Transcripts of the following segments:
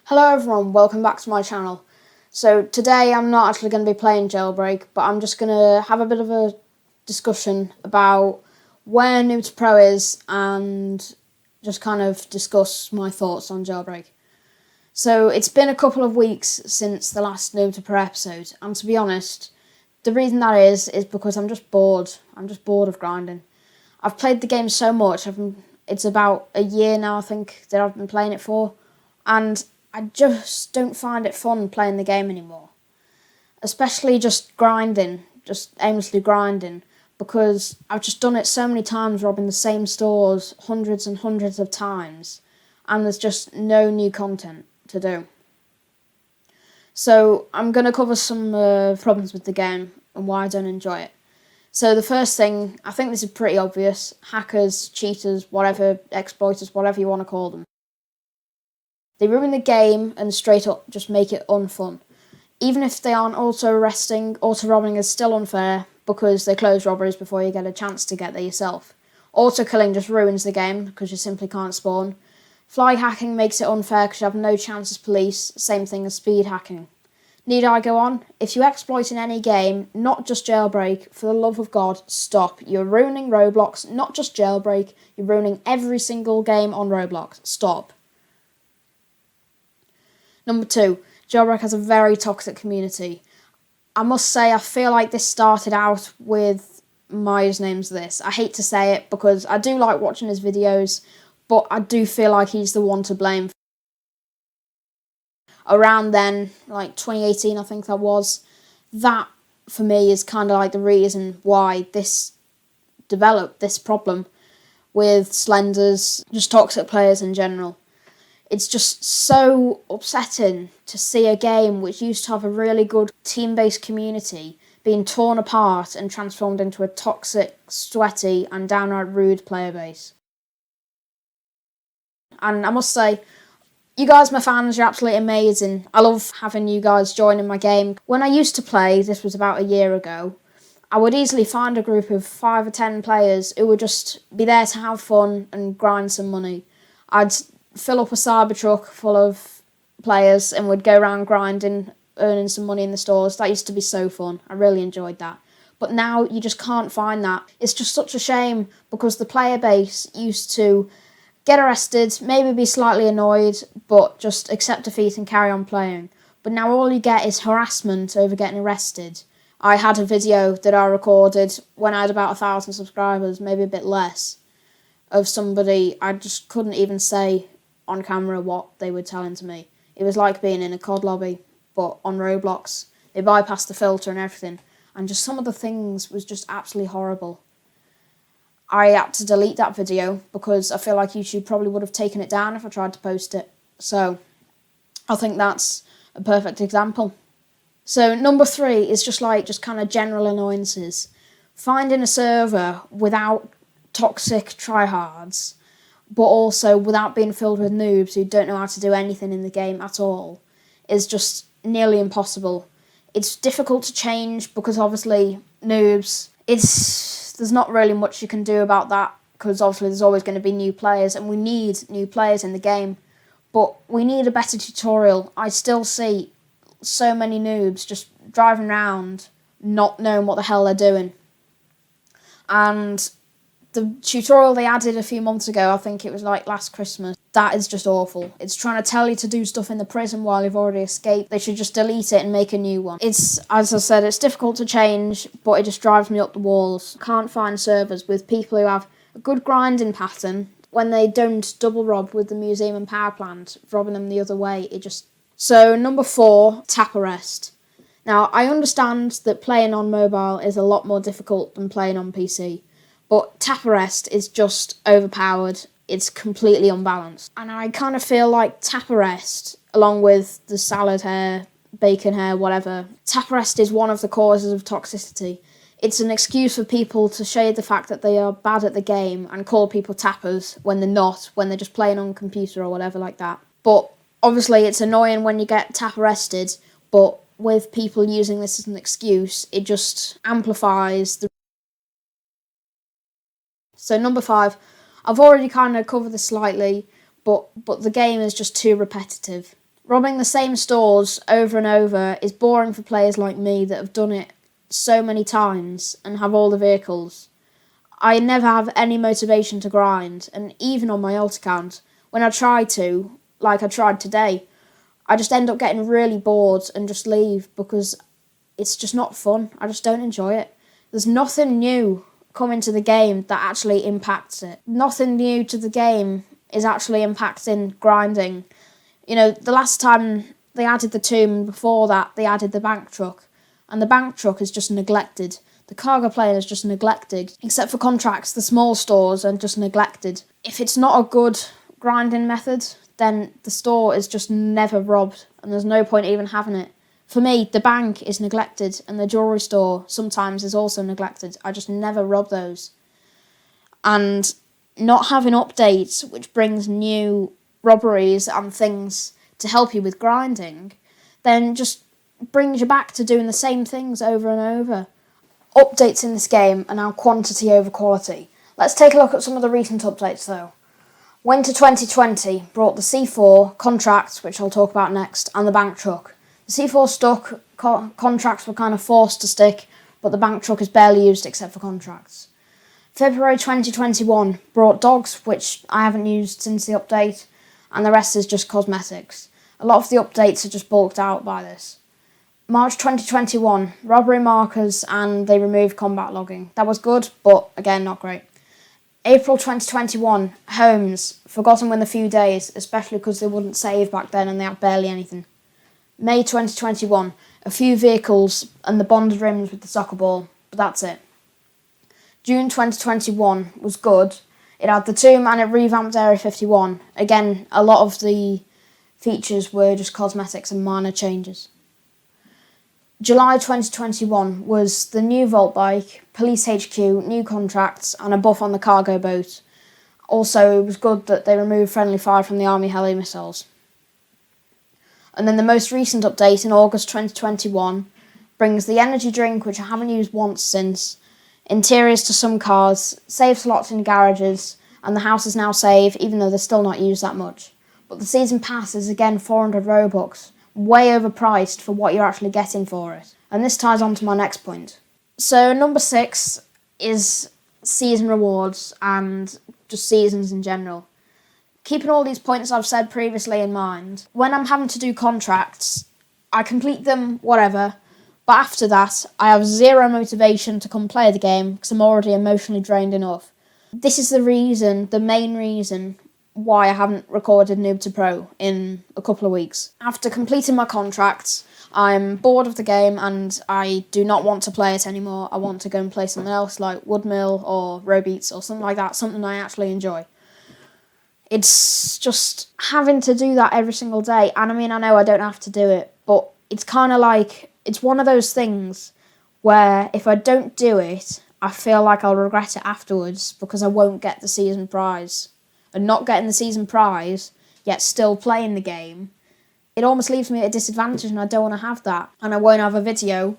Hello everyone, welcome back to my channel. So today I'm not actually going to be playing Jailbreak, but I'm just going to have a bit of a discussion about where Noob to Pro is and just kind of discuss my thoughts on Jailbreak. So it's been a couple of weeks since the last Noob to Pro episode, and to be honest, the reason that is because I'm just bored. I'm just bored of grinding. I've played the game so much, it's about a year now I think that I've been playing it for, and I just don't find it fun playing the game anymore. Especially just grinding, just aimlessly grinding, because I've just done it so many times, robbing the same stores hundreds and hundreds of times, and there's just no new content to do. So I'm going to cover some problems with the game and why I don't enjoy it. So the first thing, I think this is pretty obvious: hackers, cheaters, whatever, exploiters, whatever you want to call them. They ruin the game and straight up just make it unfun. Even if they aren't auto-arresting, auto-robbing is still unfair because they close robberies before you get a chance to get there yourself. Auto-killing just ruins the game because you simply can't spawn. Fly hacking makes it unfair because you have no chance as police, same thing as speed hacking. Need I go on? If you exploit in any game, not just Jailbreak, for the love of God, stop. You're ruining Roblox, not just Jailbreak, you're ruining every single game on Roblox. Stop. Number 2, Jailbreak has a very toxic community. I must say, I feel like this started out with my username's this. I hate to say it because I do like watching his videos, but I do feel like he's the one to blame. Around then, like 2018 I think that was, that for me is kind of like the reason why this developed, this problem with Slenders, just toxic players in general. It's just so upsetting to see a game which used to have a really good team-based community being torn apart and transformed into a toxic, sweaty and downright rude player base. And I must say, you guys, my fans, you're absolutely amazing. I love having you guys joining my game. When I used to play, this was about a year ago, I would easily find a group of 5 or 10 players who would just be there to have fun and grind some money. I'd fill up a Cybertruck full of players and would go around grinding, earning some money in the stores. That used to be so fun. I really enjoyed that. But now you just can't find that. It's just such a shame because the player base used to get arrested, maybe be slightly annoyed, but just accept defeat and carry on playing. But now all you get is harassment over getting arrested. I had a video that I recorded when I had about 1,000 subscribers, maybe a bit less, of somebody I just couldn't even say on camera what they were telling to me. It was like being in a COD lobby, but on Roblox. They bypassed the filter and everything, and just some of the things was just absolutely horrible. I had to delete that video because I feel like YouTube probably would have taken it down if I tried to post it. So I think that's a perfect example. So number 3 is just kind of general annoyances. Finding a server without toxic tryhards, but also without being filled with noobs who don't know how to do anything in the game at all, is just nearly impossible. It's difficult to change because obviously noobs, there's not really much you can do about that because obviously there's always going to be new players and we need new players in the game, but we need a better tutorial. I still see so many noobs just driving around not knowing what the hell they're doing. And the tutorial they added a few months ago, I think it was like last Christmas, that is just awful. It's trying to tell you to do stuff in the prison while you've already escaped. They should just delete it and make a new one. It's, as I said, it's difficult to change, but it just drives me up the walls. Can't find servers with people who have a good grinding pattern when they don't double rob with the museum and power plant, robbing them the other way. So number 4, tap arrest. Now, I understand that playing on mobile is a lot more difficult than playing on PC. But tap arrest is just overpowered. It's completely unbalanced. And I kind of feel like tap arrest, along with the salad hair, bacon hair, whatever, tap arrest is one of the causes of toxicity. It's an excuse for people to shade the fact that they are bad at the game and call people tappers when they're not, when they're just playing on a computer or whatever like that. But obviously it's annoying when you get tap arrested, but with people using this as an excuse, it just amplifies the... So number 5, I've already kind of covered this slightly, but the game is just too repetitive. Robbing the same stores over and over is boring for players like me that have done it so many times and have all the vehicles. I never have any motivation to grind, and even on my alt account, when I try to, like I tried today, I just end up getting really bored and just leave because it's just not fun. I just don't enjoy it. There's nothing new coming to the game that actually impacts it. Nothing new to the game is actually impacting grinding. You know, the last time they added the tomb, and before that they added the bank truck, and the bank truck is just neglected. The cargo plane is just neglected. Except for contracts, the small stores are just neglected. If it's not a good grinding method, then the store is just never robbed, and there's no point even having it. For me, the bank is neglected, and the jewellery store sometimes is also neglected. I just never rob those. And not having updates which brings new robberies and things to help you with grinding, then just brings you back to doing the same things over and over. Updates in this game are now quantity over quality. Let's take a look at some of the recent updates though. Winter 2020 brought the C4, contracts, which I'll talk about next, and the bank truck. The C4 stuck, contracts were kind of forced to stick, but the bank truck is barely used except for contracts. February 2021 brought dogs, which I haven't used since the update, and the rest is just cosmetics. A lot of the updates are just bulked out by this. March 2021, robbery markers, and they removed combat logging. That was good, but again, not great. April 2021, homes, forgotten within a few days, especially because they wouldn't save back then and they had barely anything. May 2021, a few vehicles and the bonded rims with the soccer ball, but that's it. June 2021 was good. It had the tomb and it revamped Area 51. Again, a lot of the features were just cosmetics and minor changes. July 2021 was the new Vault bike, Police HQ, new contracts, and a buff on the cargo boat. Also, it was good that they removed friendly fire from the Army heli missiles. And then the most recent update in August 2021 brings the energy drink, which I haven't used once since, interiors to some cars, save slots in garages, and the house is now safe, even though they're still not used that much. But the season pass is again 400 Robux, way overpriced for what you're actually getting for it. And this ties on to my next point. So number 6 is season rewards and just seasons in general. Keeping all these points I've said previously in mind, when I'm having to do contracts, I complete them, whatever, but after that, I have zero motivation to come play the game because I'm already emotionally drained enough. This is the main reason why I haven't recorded Noob to Pro in a couple of weeks. After completing my contracts, I'm bored of the game and I do not want to play it anymore. I want to go and play something else like Woodmill or Robeats or something like that, something I actually enjoy. It's just having to do that every single day. And I mean, I know I don't have to do it, but it's kind of like, it's one of those things where if I don't do it, I feel like I'll regret it afterwards because I won't get the season prize. And not getting the season prize, yet still playing the game, it almost leaves me at a disadvantage and I don't want to have that. And I won't have a video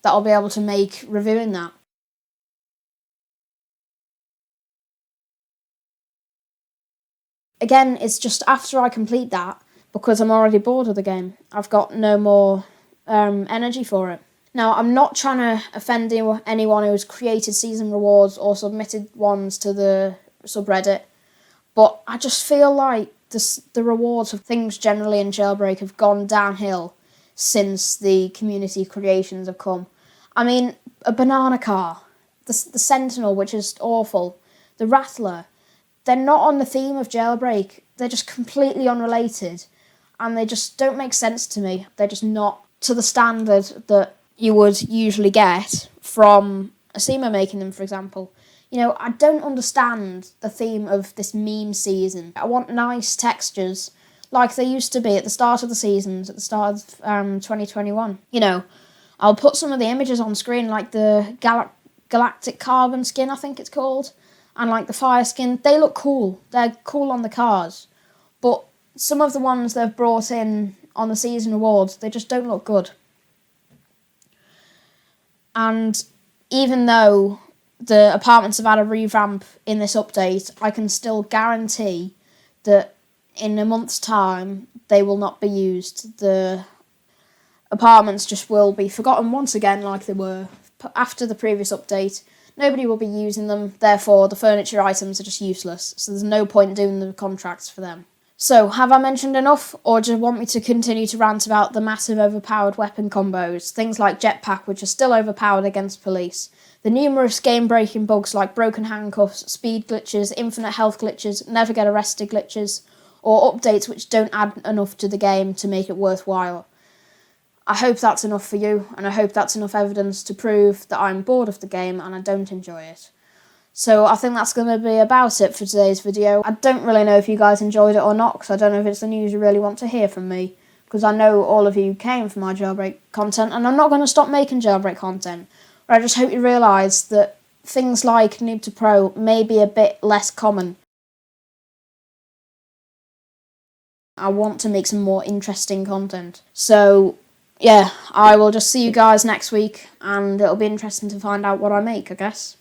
that I'll be able to make reviewing that. Again, it's just after I complete that, because I'm already bored of the game, I've got no more energy for it. Now, I'm not trying to offend anyone who's created season rewards or submitted ones to the subreddit, but I just feel like the rewards of things generally in Jailbreak have gone downhill since the community creations have come. I mean, a banana car, the Sentinel, which is awful, the Rattler, they're not on the theme of Jailbreak. They're just completely unrelated, and they just don't make sense to me. They're just not to the standard that you would usually get from Asima making them, for example. You know, I don't understand the theme of this meme season. I want nice textures like they used to be at the start of the seasons, at the start of 2021. You know, I'll put some of the images on screen, like the Galactic Carbon skin, I think it's called, and like the Fire skin. They look cool. They're cool on the cars. But some of the ones they've brought in on the season awards, they just don't look good. And even though the apartments have had a revamp in this update, I can still guarantee that in a month's time, they will not be used. The apartments just will be forgotten once again like they were after the previous update. Nobody will be using them, therefore the furniture items are just useless, so there's no point doing the contracts for them. So, have I mentioned enough, or do you want me to continue to rant about the massive overpowered weapon combos, things like jetpack which are still overpowered against police, the numerous game-breaking bugs like broken handcuffs, speed glitches, infinite health glitches, never get arrested glitches, or updates which don't add enough to the game to make it worthwhile? I hope that's enough for you, and I hope that's enough evidence to prove that I'm bored of the game and I don't enjoy it. So I think that's going to be about it for today's video. I don't really know if you guys enjoyed it or not, because I don't know if it's the news you really want to hear from me, because I know all of you came for my jailbreak content, and I'm not going to stop making jailbreak content. But I just hope you realise that things like Noob to Pro may be a bit less common. I want to make some more interesting content. So, yeah, I will just see you guys next week, and it'll be interesting to find out what I make, I guess.